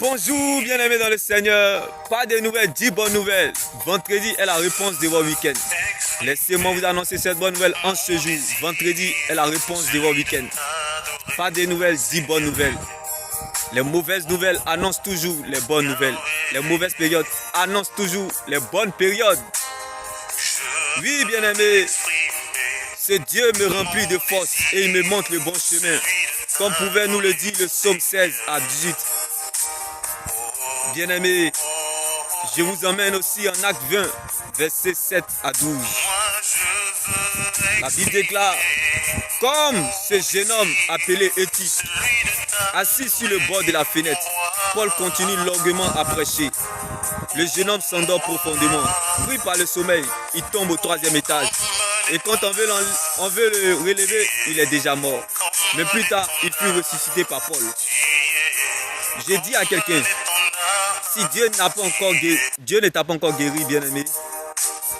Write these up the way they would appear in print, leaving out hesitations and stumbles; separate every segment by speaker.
Speaker 1: Bonjour bien-aimés dans le Seigneur, pas de nouvelles, 10 bonnes nouvelles. Vendredi est la réponse de vos week-ends. Laissez-moi vous annoncer cette bonne nouvelle en ce jour. Vendredi est la réponse de vos week-ends. Pas de nouvelles, 10 bonnes nouvelles. Les mauvaises nouvelles annoncent toujours les bonnes nouvelles. Les mauvaises périodes annoncent toujours les bonnes périodes. Oui bien-aimés, ce Dieu me remplit de force et il me montre le bon chemin. Comme pouvait nous le dire le psaume 16 à 18. Bien-aimés, je vous emmène aussi en acte 20, versets 7 à 12. La Bible déclare, comme ce jeune homme appelé Éthique, assis sur le bord de la fenêtre, Paul continue longuement à prêcher. Le jeune homme s'endort profondément. Pris par le sommeil, il tombe au 3e étage. Et quand on veut le relever, il est déjà mort. Mais plus tard, il fut ressuscité par Paul. J'ai dit à quelqu'un, si Dieu ne t'a pas encore guéri, bien-aimé,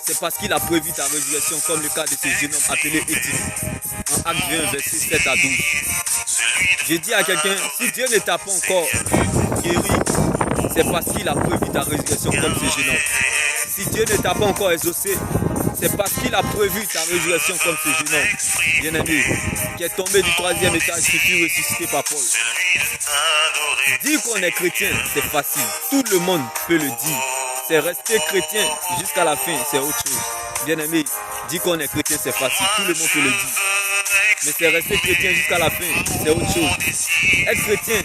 Speaker 1: c'est parce qu'il a prévu ta résurrection, comme le cas de ce jeune homme appelé Éthique, en acte 20, versets 7 à 12. J'ai dit à quelqu'un, si Dieu ne t'a pas encore guéri, c'est parce qu'il a prévu ta résurrection, comme ce jeune homme. Si Dieu ne t'a pas encore exaucé, c'est parce qu'il a prévu ta résurrection, comme ce jeune homme, bien-aimé, qui est tombé du 3e étage, qui fut ressuscité par Paul. Dire qu'on est chrétien, c'est facile. Tout le monde peut le dire. C'est rester chrétien jusqu'à la fin, c'est autre chose. Bien-aimé, dire qu'on est chrétien, c'est facile. Tout le monde peut le dire. Mais c'est rester chrétien jusqu'à la fin, c'est autre chose. Être chrétien,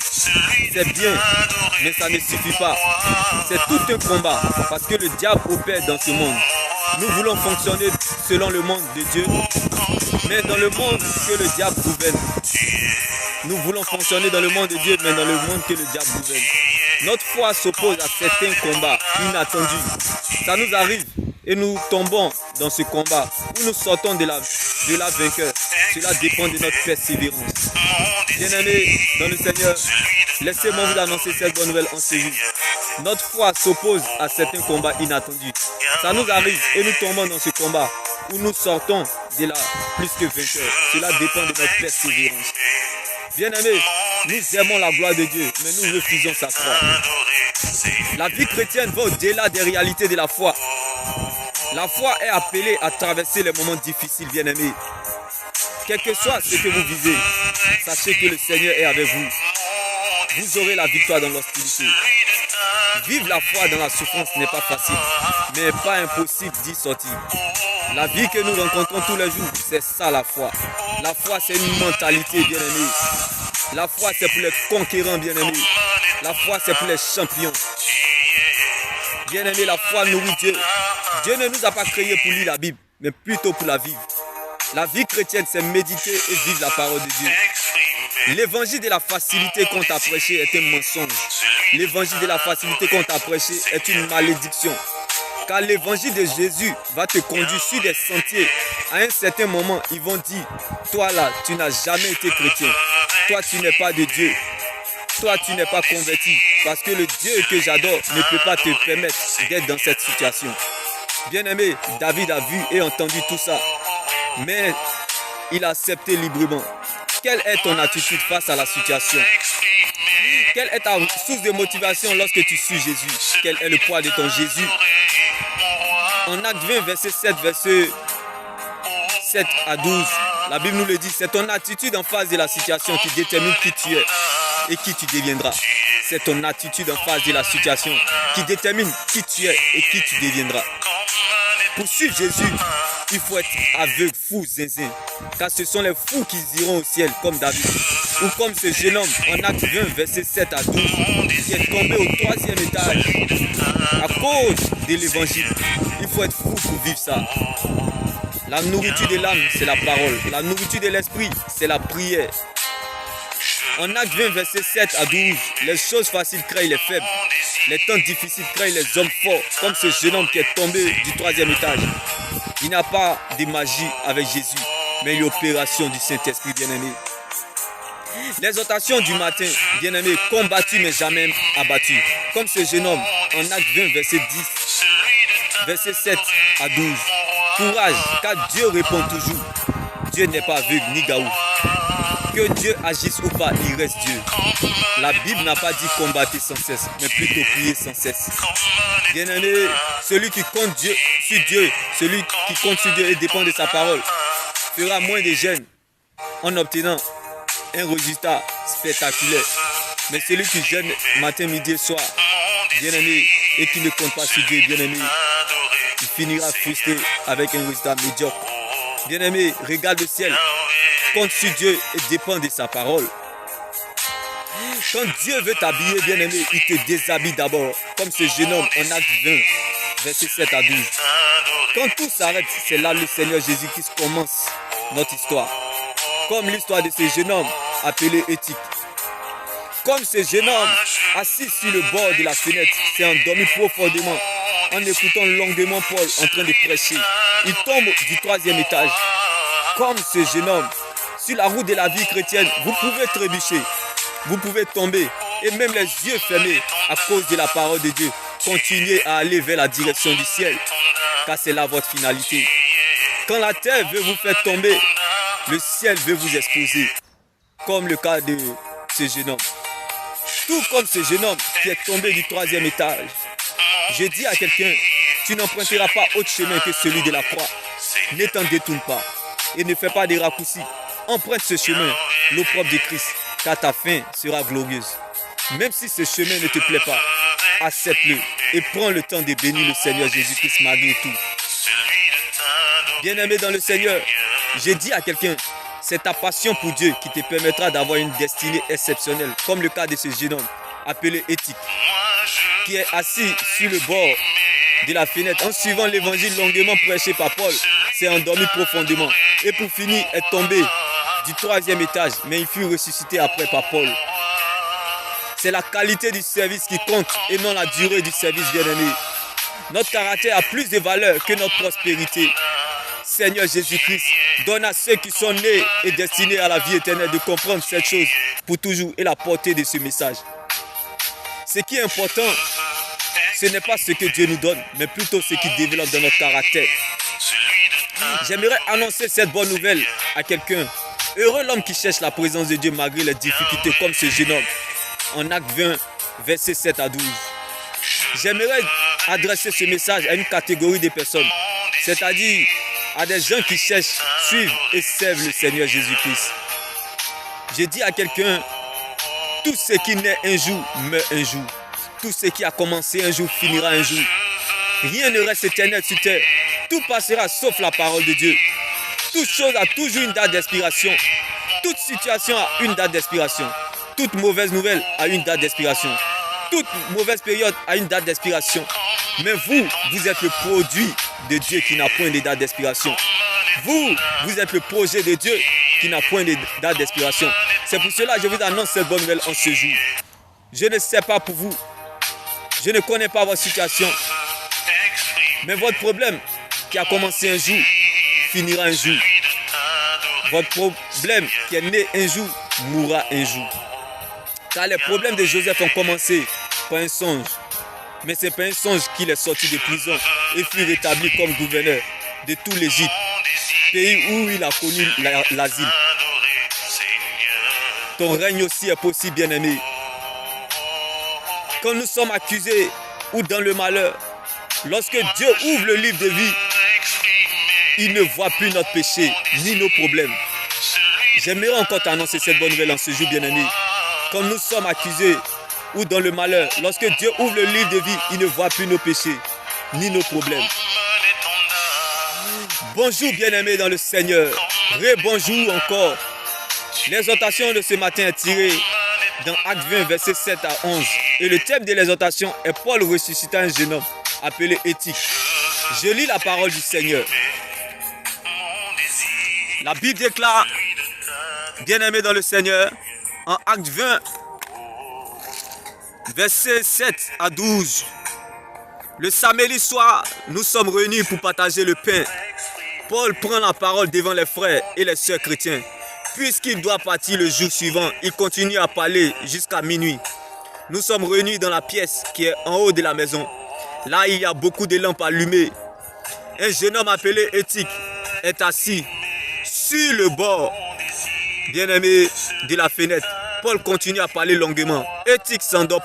Speaker 1: c'est bien, mais ça ne suffit pas. C'est tout un combat, parce que le diable opère dans ce monde. Nous voulons fonctionner selon le monde de Dieu, mais dans le monde que le diable gouverne. Nous voulons fonctionner dans le monde de Dieu, mais dans le monde que le diable gouverne. Notre foi s'oppose à certains combats inattendus. Ça nous arrive et nous tombons dans ce combat où nous sortons de la vainqueur. Cela dépend de notre persévérance. Bien-aimés dans le Seigneur, laissez-moi vous annoncer cette bonne nouvelle en ce jour. Notre foi s'oppose à certains combats inattendus. Ça nous arrive et nous tombons dans ce combat où nous sortons de là plus que vainqueurs. Cela dépend de notre persévérance. Bien-aimés, nous aimons la gloire de Dieu, mais nous refusons sa croix. La vie chrétienne va au-delà des réalités de la foi. La foi est appelée à traverser les moments difficiles, bien-aimés. Quel que soit ce que vous vivez, sachez que le Seigneur est avec vous. Vous aurez la victoire dans l'hostilité. Vivre la foi dans la souffrance n'est pas facile, mais pas impossible d'y sortir. La vie que nous rencontrons tous les jours, c'est ça la foi. La foi, c'est une mentalité, bien-aimée. La foi, c'est pour les conquérants, bien-aimés. La foi, c'est pour les champions. Bien-aimés, la foi nourrit Dieu. Dieu ne nous a pas créés pour lire la Bible, mais plutôt pour la vivre. La vie chrétienne, c'est méditer et vivre la parole de Dieu. L'évangile de la facilité qu'on t'a prêché est un mensonge. L'évangile de la facilité qu'on t'a prêché est une malédiction. Car l'évangile de Jésus va te conduire sur des sentiers. À un certain moment, ils vont dire, toi là, tu n'as jamais été chrétien. Toi, tu n'es pas de Dieu. Toi, tu n'es pas converti. Parce que le Dieu que j'adore ne peut pas te permettre d'être dans cette situation. Bien-aimé, David a vu et entendu tout ça. Mais il a accepté librement. Quelle est ton attitude face à la situation? Quelle est ta source de motivation lorsque tu suis Jésus? Quel est le poids de ton Jésus? En acte 20, verset 7, verset 7 à 12, la Bible nous le dit, c'est ton attitude en face de la situation qui détermine qui tu es et qui tu deviendras. C'est ton attitude en face de la situation qui détermine qui tu es et qui tu deviendras. Pour suivre Jésus, il faut être aveugle, fou, zinzin. Car ce sont les fous qui iront au ciel comme David. Ou comme ce jeune homme en acte 20, verset 7 à 12, qui est tombé au 3e étage à cause de l'évangile. Il faut être fou pour vivre ça. La nourriture de l'âme, c'est la parole. La nourriture de l'esprit, c'est la prière. En acte 20, verset 7 à 12, les choses faciles créent les faibles. Les temps difficiles créent les hommes forts, comme ce jeune homme qui est tombé du 3e étage. Il n'y a pas de magie avec Jésus, mais une opération du Saint-Esprit, bien-aimé. L'exhortation du matin, bien-aimé, combattu mais jamais abattu. Comme ce jeune homme, en acte 20, verset 10, verset 7 à 12. Courage, car Dieu répond toujours. Dieu n'est pas aveugle ni gaou. Que Dieu agisse ou pas, il reste Dieu. La Bible n'a pas dit combattre sans cesse, mais plutôt prier sans cesse. Bien-aimé, celui qui compte Dieu, sur Dieu, celui qui compte sur Dieu et dépend de sa parole, fera moins de gêne en obtenant un résultat spectaculaire. Mais celui qui gêne matin, midi et soir, bien-aimé, et qui ne compte pas sur Dieu, bien-aimé, il finira frustré avec un résultat médiocre. Bien-aimé, regarde le ciel, compte sur Dieu et dépend de sa parole. Quand Dieu veut t'habiller, bien-aimé, il te déshabille d'abord, comme ce jeune homme en Acte 20, versets 7 à 12. Quand tout s'arrête, c'est là le Seigneur Jésus-Christ commence notre histoire. Comme l'histoire de ce jeune homme appelé Éthique. Comme ce jeune homme assis sur le bord de la fenêtre, s'est endormi profondément en écoutant longuement Paul en train de prêcher. Il tombe du 3e étage. Comme ce jeune homme, sur la route de la vie chrétienne, vous pouvez trébucher, vous pouvez tomber et même les yeux fermés à cause de la parole de Dieu. Continuez à aller vers la direction du ciel, car c'est là votre finalité. Quand la terre veut vous faire tomber, le ciel veut vous exposer, comme le cas de ce jeune homme. Tout comme ce jeune homme qui est tombé du 3e étage. Je dis à quelqu'un, tu n'emprunteras pas autre chemin que celui de la croix. Ne t'en détourne pas et ne fais pas de raccourcis. Emprunte ce chemin, l'opprobre de Christ, car ta fin sera glorieuse. Même si ce chemin ne te plaît pas, accepte-le et prends le temps de bénir le Seigneur Jésus-Christ malgré tout. Bien-aimé dans le Seigneur, j'ai dit à quelqu'un, c'est ta passion pour Dieu qui te permettra d'avoir une destinée exceptionnelle, comme le cas de ce jeune homme appelé Éthique, qui est assis sur le bord de la fenêtre en suivant l'évangile longuement prêché par Paul, s'est endormi profondément et pour finir est tombé du 3e étage, mais il fut ressuscité après par Paul. C'est la qualité du service qui compte et non la durée du service, bien-aimé. Notre caractère a plus de valeur que notre prospérité. Seigneur Jésus-Christ, donne à ceux qui sont nés et destinés à la vie éternelle de comprendre cette chose pour toujours et la portée de ce message. Ce qui est important, ce n'est pas ce que Dieu nous donne, mais plutôt ce qui développe dans notre caractère. J'aimerais annoncer cette bonne nouvelle à quelqu'un. Heureux l'homme qui cherche la présence de Dieu malgré les difficultés, comme ce jeune homme. En Acte 20, versets 7 à 12. J'aimerais adresser ce message à une catégorie de personnes, c'est-à-dire à des gens qui cherchent, suivent et servent le Seigneur Jésus-Christ. J'ai dit à quelqu'un, tout ce qui naît un jour meurt un jour. Tout ce qui a commencé un jour finira un jour. Rien ne reste éternel sur terre. Tout passera sauf la parole de Dieu. Toute chose a toujours une date d'expiration. Toute situation a une date d'expiration. Toute mauvaise nouvelle a une date d'expiration. Toute mauvaise période a une date d'expiration. Mais vous êtes le produit de Dieu qui n'a point de date d'expiration. Vous êtes le projet de Dieu qui n'a point de date d'expiration. C'est pour cela que je vous annonce cette bonne nouvelle en ce jour. Je ne sais pas pour vous. Je ne connais pas votre situation. Mais votre problème qui a commencé un jour, finira un jour. Votre problème qui est né un jour, mourra un jour. Car les problèmes de Joseph ont commencé par un songe. Mais c'est pas un songe qu'il est sorti de prison et fut rétabli comme gouverneur de tout l'Égypte, pays où il a connu l'asile. Ton règne aussi est possible, bien-aimé. Quand nous sommes accusés ou dans le malheur, lorsque Dieu ouvre le livre de vie, il ne voit plus notre péché ni nos problèmes. J'aimerais encore t'annoncer cette bonne nouvelle en ce jour, bien-aimé. Quand nous sommes accusés ou dans le malheur, lorsque Dieu ouvre le livre de vie, il ne voit plus nos péchés ni nos problèmes. Bonjour, bien-aimé dans le Seigneur. Rebonjour encore. L'exhortation de ce matin est tirée dans Acte 20, versets 7 à 11. Et le thème de l'exhortation est Paul ressuscitant un jeune homme appelé Éthique. Je lis la parole du Seigneur. La Bible déclare, bien-aimé dans le Seigneur, en Acte 20, versets 7 à 12. Le samedi soir, nous sommes réunis pour partager le pain. Paul prend la parole devant les frères et les sœurs chrétiens. Puisqu'il doit partir le jour suivant, il continue à parler jusqu'à minuit. Nous sommes réunis dans la pièce qui est en haut de la maison. Là, il y a beaucoup de lampes allumées. Un jeune homme appelé Éthique est assis sur le bord Bien-aimé de la fenêtre, Paul continue à parler longuement. Éthique s'endort.